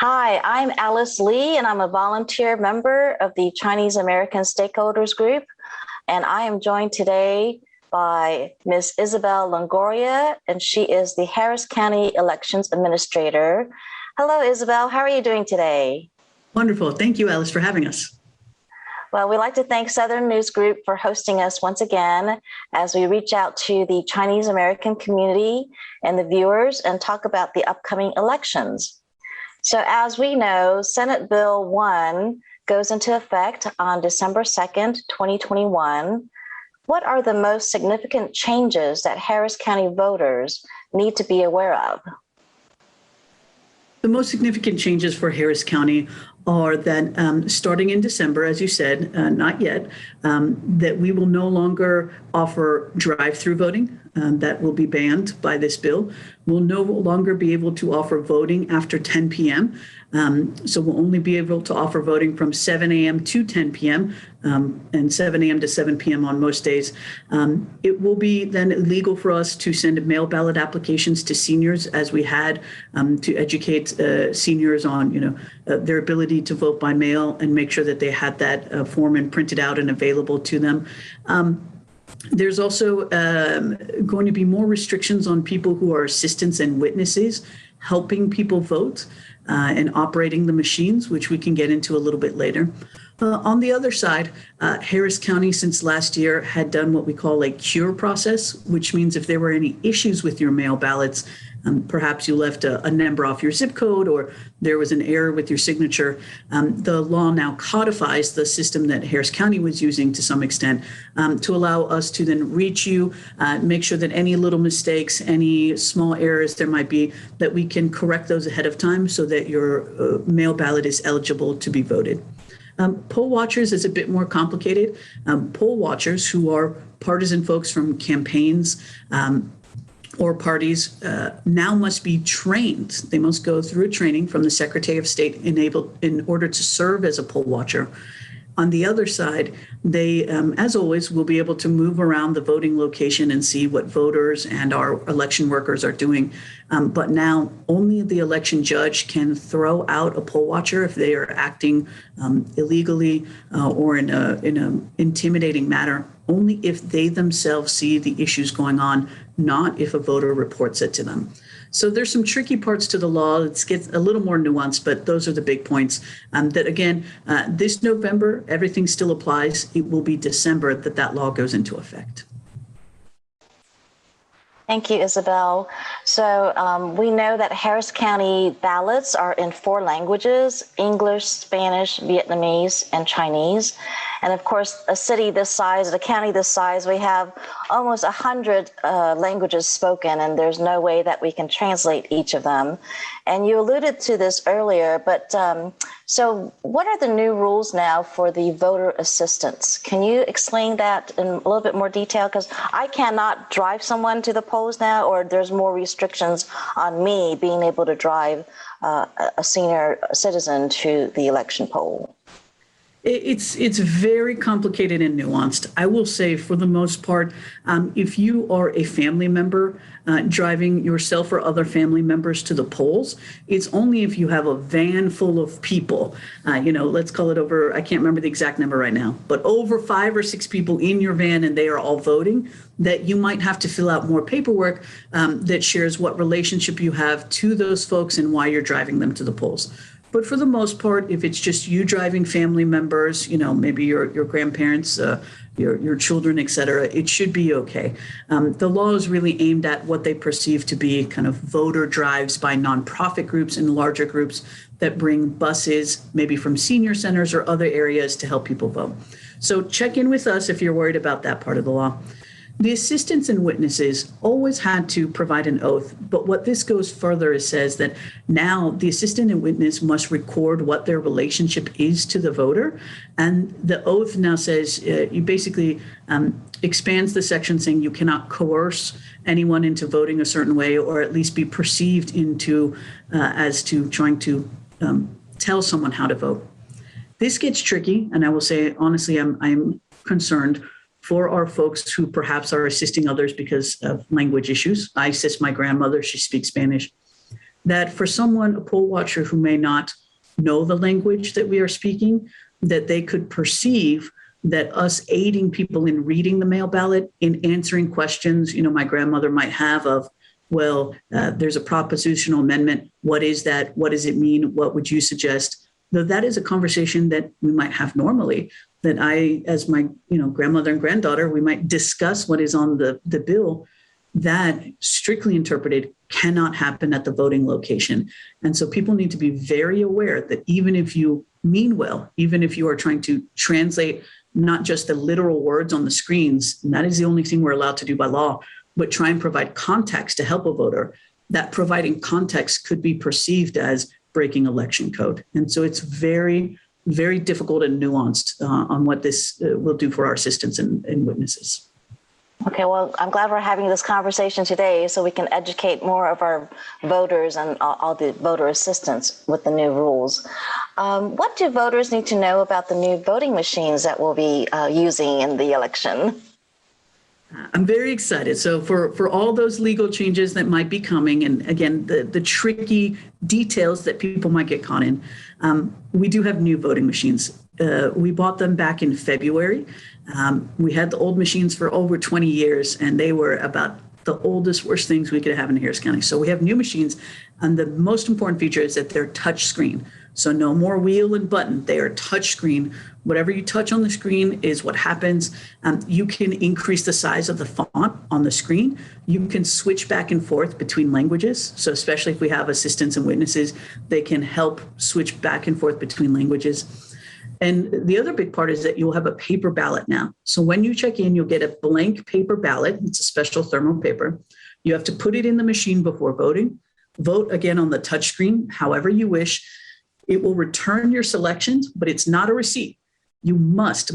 Hi, I'm Alice Lee, and I'm a volunteer member of the Chinese American Stakeholders Group. And I am joined today by Ms. Isabel Longoria, and she is the Harris County Elections Administrator. Hello, Isabel. How are you doing today? Wonderful. Thank you, Alice, for having us. Well, we'd like to thank Southern News Group for hosting us once again as we reach out to the Chinese American community and the viewers and talk about the upcoming elections. So as we know, Senate Bill 1 goes into effect on December 2nd, 2021. What are the most significant changes that Harris County voters need to be aware of? The most significant changes for Harris County are that starting in December, as you said, not yet, that we will no longer offer drive-through voting. That will be banned by this bill. We'll no longer be able to offer voting after 10 p.m. So we'll only be able to offer voting from 7 a.m. to 10 p.m. And 7 a.m. to 7 p.m. on most days. It will be then illegal for us to send mail ballot applications to seniors, as we had to educate seniors on, their ability to vote by mail and make sure that they had that form and printed out and available to them. There's also going to be more restrictions on people who are assistants and witnesses helping people vote and operating the machines, which we can get into a little bit later. On the other side, Harris County since last year had done what we call a cure process, which means if there were any issues with your mail ballots, perhaps you left a number off your zip code or there was an error with your signature, the law now codifies the system that Harris County was using to some extent to allow us to then reach you, make sure that any little mistakes, any small errors there might be, that we can correct those ahead of time so that your mail ballot is eligible to be voted. Poll watchers is a bit more complicated. Poll watchers who are partisan folks from campaigns or parties now must be trained. They must go through a training from the Secretary of State in order to serve as a poll watcher. On the other side, they, as always, will be able to move around the voting location and see what voters and our election workers are doing. But now only the election judge can throw out a poll watcher if they are acting illegally or in an intimidating manner, only if they themselves see the issues going on, not if a voter reports it to them. So there's some tricky parts to the law. It gets a little more nuanced, but those are the big points. That again, this November, everything still applies. It will be December that law goes into effect. Thank you, Isabel. So we know that Harris County ballots are in 4 languages: English, Spanish, Vietnamese, and Chinese. And of course, a city this size, a county this size, we have almost 100 languages spoken, and there's no way that we can translate each of them. And you alluded to this earlier, but so what are the new rules now for the voter assistance? Can you explain that in a little bit more detail? Because I cannot drive someone to the polls now, or there's more restrictions on me being able to drive a senior citizen to the election poll. It's very complicated and nuanced. I will say, for the most part, if you are a family member driving yourself or other family members to the polls, it's only if you have a van full of people, let's call it over, I can't remember the exact number right now, but over 5 or 6 people in your van and they are all voting, that you might have to fill out more paperwork that shares what relationship you have to those folks and why you're driving them to the polls. But for the most part, if it's just you driving family members, maybe your grandparents, your children, et cetera, it should be okay. The law is really aimed at what they perceive to be kind of voter drives by nonprofit groups and larger groups that bring buses, maybe from senior centers or other areas, to help people vote. So check in with us if you're worried about that part of the law. The assistants and witnesses always had to provide an oath, but what this goes further is says that now the assistant and witness must record what their relationship is to the voter. And the oath now says you basically expands the section saying you cannot coerce anyone into voting a certain way, or at least be perceived into as to trying to tell someone how to vote. This gets tricky, and I will say, honestly, I'm concerned for our folks who perhaps are assisting others because of language issues. I assist my grandmother, she speaks Spanish. that for someone, a poll watcher who may not know the language that we are speaking, that they could perceive that us aiding people in reading the mail ballot, in answering questions, my grandmother might have of, well, there's a propositional amendment. What is that? What does it mean? What would you suggest? Though that is a conversation that we might have normally, that I, as my grandmother and granddaughter, we might discuss what is on the bill. That, strictly interpreted, cannot happen at the voting location. And so people need to be very aware that even if you mean well, even if you are trying to translate not just the literal words on the screens, and that is the only thing we're allowed to do by law, but try and provide context to help a voter, that providing context could be perceived as breaking election code. And so it's very, very difficult and nuanced on what this will do for our assistants and witnesses. Okay, well, I'm glad we're having this conversation today so we can educate more of our voters and all the voter assistants with the new rules. What do voters need to know about the new voting machines that we'll be using in the election? I'm very excited. So for all those legal changes that might be coming, and again, the tricky details that people might get caught in, we do have new voting machines. We bought them back in February. We had the old machines for over 20 years, and they were about the oldest, worst things we could have in Harris County. So we have new machines, and the most important feature is that they're touch screen. So no more wheel and button. They are touch screen. Whatever you touch on the screen is what happens. You can increase the size of the font on the screen. You can switch back and forth between languages. So especially if we have assistants and witnesses, they can help switch back and forth between languages. And the other big part is that you'll have a paper ballot now. So when you check in, you'll get a blank paper ballot. It's a special thermal paper. You have to put it in the machine before voting. Vote again on the touch screen, however you wish. It will return your selections, but it's not a receipt. You must,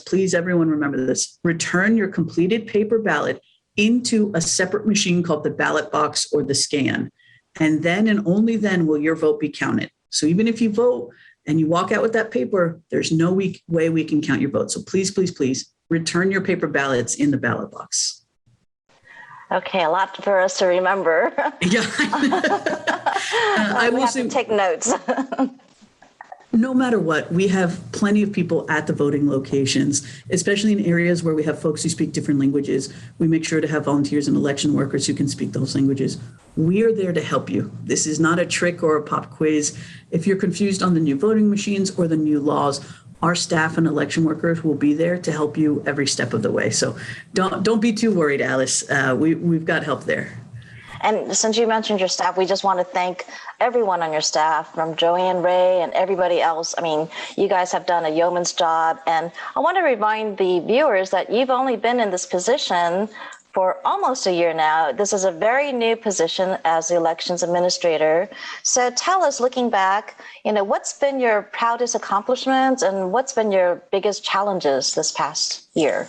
please everyone remember this, return your completed paper ballot into a separate machine called the ballot box or the scan. And then and only then will your vote be counted. So even if you vote and you walk out with that paper, there's no way we can count your vote. So please, please, please return your paper ballots in the ballot box. Okay, a lot for us to remember. Yeah. I will have to take notes. No matter what, we have plenty of people at the voting locations, especially in areas where we have folks who speak different languages. We make sure to have volunteers and election workers who can speak those languages. We are there to help you. This is not a trick or a pop quiz. If you're confused on the new voting machines or the new laws, our staff and election workers will be there to help you every step of the way. So don't be too worried, Alice. We've got help there. And since you mentioned your staff, we just want to thank everyone on your staff, from Joanne Ray and everybody else. I mean, you guys have done a yeoman's job. And I want to remind the viewers that you've only been in this position for almost a year now. This is a very new position as the elections administrator. So tell us, looking back, what's been your proudest accomplishments and what's been your biggest challenges this past year?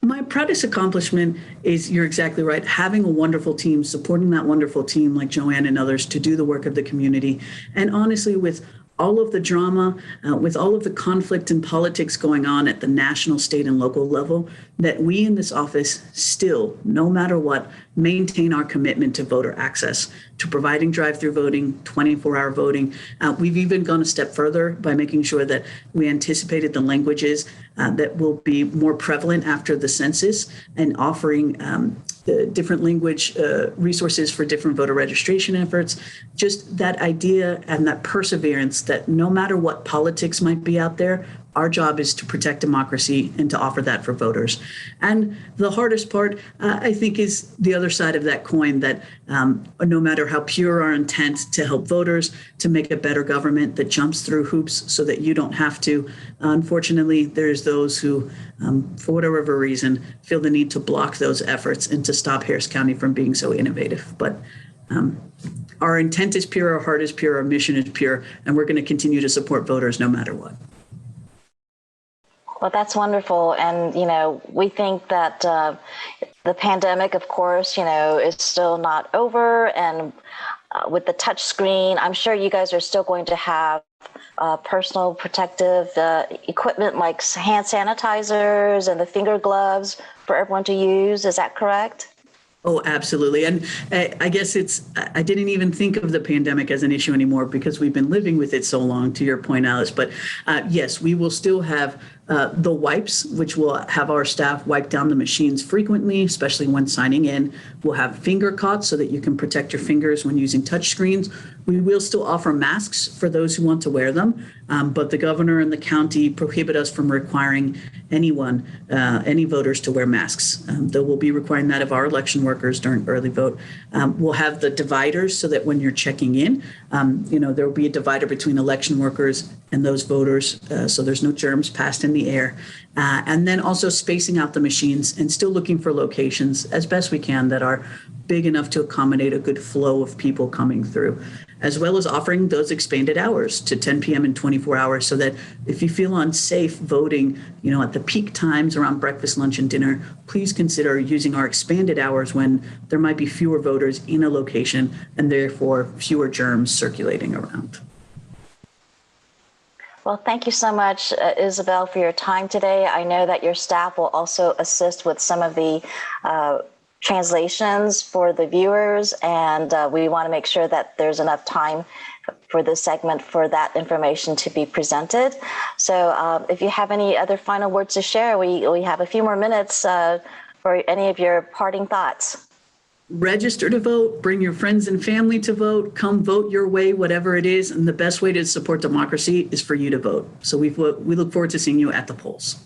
My proudest accomplishment is, you're exactly right, having a wonderful team, supporting that wonderful team like Joanne and others to do the work of the community. And honestly, with all of the drama, with all of the conflict and politics going on at the national, state, and local level, that we in this office still, no matter what, maintain our commitment to voter access, to providing drive-through voting, 24-hour voting. We've even gone a step further by making sure that we anticipated the languages that will be more prevalent after the census, and offering the different language resources for different voter registration efforts. Just that idea and that perseverance that no matter what politics might be out there, our job is to protect democracy and to offer that for voters. And the hardest part, I think, is the other side of that coin, that no matter how pure our intent to help voters, to make a better government that jumps through hoops so that you don't have to, unfortunately, there's those who, for whatever reason, feel the need to block those efforts and to stop Harris County from being so innovative. But our intent is pure, our heart is pure, our mission is pure, and we're going to continue to support voters no matter what. Well, that's wonderful. And, we think that the pandemic, of course, is still not over. And with the touch screen, I'm sure you guys are still going to have personal protective equipment like hand sanitizers and the finger gloves for everyone to use. Is that correct? Oh, absolutely. And I guess I didn't even think of the pandemic as an issue anymore because we've been living with it so long, to your point, Alice. But yes, we will still have the wipes, which will have our staff wipe down the machines frequently, especially when signing in. We'll have finger cots so that you can protect your fingers when using touch screens. We will still offer masks for those who want to wear them, but the governor and the county prohibit us from requiring anyone, any voters to wear masks. Though we'll be requiring that of our election workers during early vote. We'll have the dividers so that when you're checking in, there will be a divider between election workers and those voters, so there's no germs passed in the air. And then also spacing out the machines and still looking for locations as best we can that are big enough to accommodate a good flow of people coming through, as well as offering those expanded hours to 10 p.m. and 24 hours so that if you feel unsafe voting, at the peak times around breakfast, lunch, and dinner, please consider using our expanded hours when there might be fewer voters in a location and therefore fewer germs circulating around. Well, thank you so much, Isabel, for your time today. I know that your staff will also assist with some of the translations for the viewers, and we want to make sure that there's enough time for this segment for that information to be presented. So if you have any other final words to share, we have a few more minutes for any of your parting thoughts. Register to vote, bring your friends and family to vote, come vote your way, whatever it is. And the best way to support democracy is for you to vote. So we look forward to seeing you at the polls.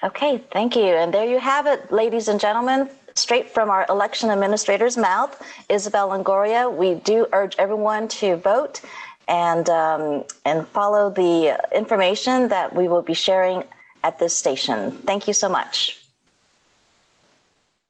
Okay, thank you. And there you have it, ladies and gentlemen, straight from our election administrator's mouth, Isabel Longoria. We do urge everyone to vote and follow the information that we will be sharing at this station. Thank you so much.